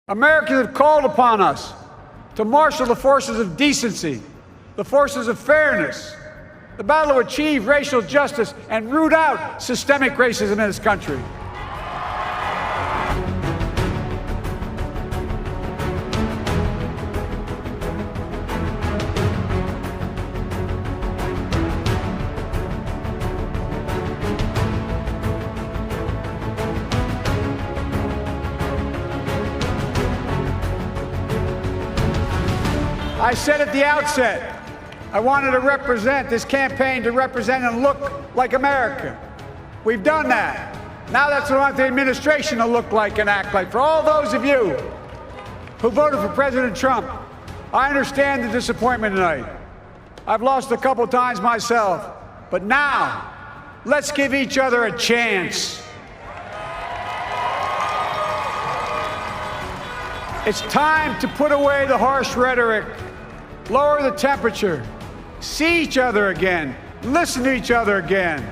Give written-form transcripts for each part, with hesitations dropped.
Americans have called upon us to marshal the forces of decency, the forces of fairness, the battle to achieve racial justice and root out systemic racism in this country. I said at the outset, I wanted to represent this campaign to represent and look like America. We've done that. Now that's what I want the administration to look like and act like. For all those of you who voted for President Trump, I understand the disappointment tonight. I've lost a couple times myself, but now let's give each other a chance. It's time to put away the harsh rhetoric, lower the temperature, see each other again, listen to each other again.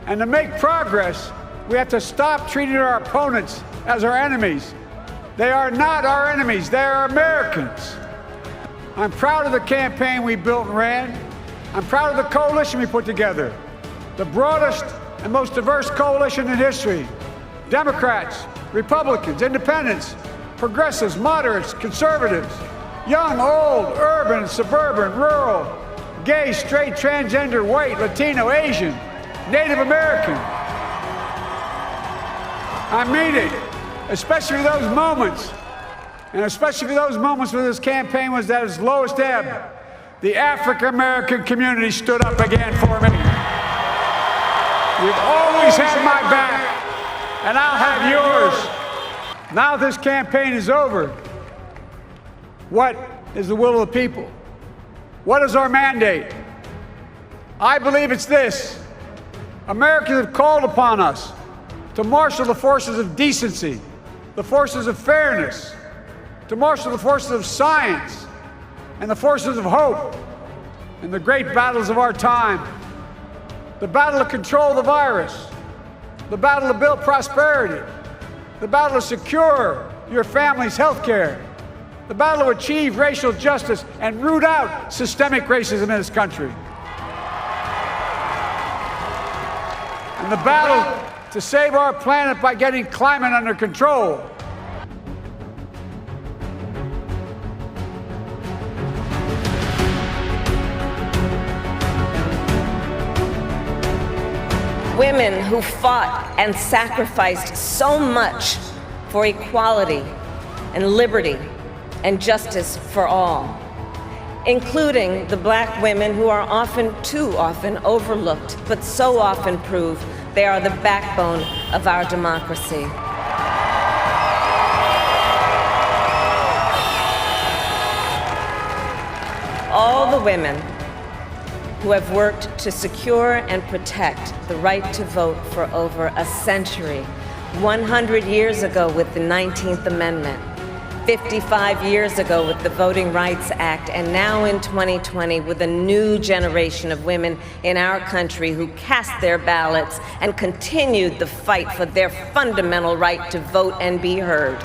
And to make progress, we have to stop treating our opponents as our enemies. They are not our enemies, they are Americans. I'm proud of the campaign we built and ran. I'm proud of the coalition we put together, the broadest and most diverse coalition in history. Democrats, Republicans, independents, progressives, moderates, conservatives, young, old, urban, suburban, rural, gay, straight, transgender, white, Latino, Asian, Native American. I mean it, especially those moments, and especially those moments when this campaign was at its lowest ebb. The African-American community stood up again for me. You've always had my back, and I'll have yours. Now this campaign is over. What is the will of the people? What is our mandate? I believe it's this. Americans have called upon us to marshal the forces of decency, the forces of fairness, to marshal the forces of science and the forces of hope in the great battles of our time. The battle to control the virus, the battle to build prosperity, the battle to secure your family's health care, the battle to achieve racial justice and root out systemic racism in this country. And the battle to save our planet by getting climate under control. Women who fought and sacrificed so much for equality and liberty and justice for all, including the Black women who are often, too often, overlooked, but so often prove they are the backbone of our democracy. All the women who have worked to secure and protect the right to vote for over a century, 100 years ago with the 19th Amendment, 55 years ago with the Voting Rights Act, and now in 2020 with a new generation of women in our country who cast their ballots and continued the fight for their fundamental right to vote and be heard.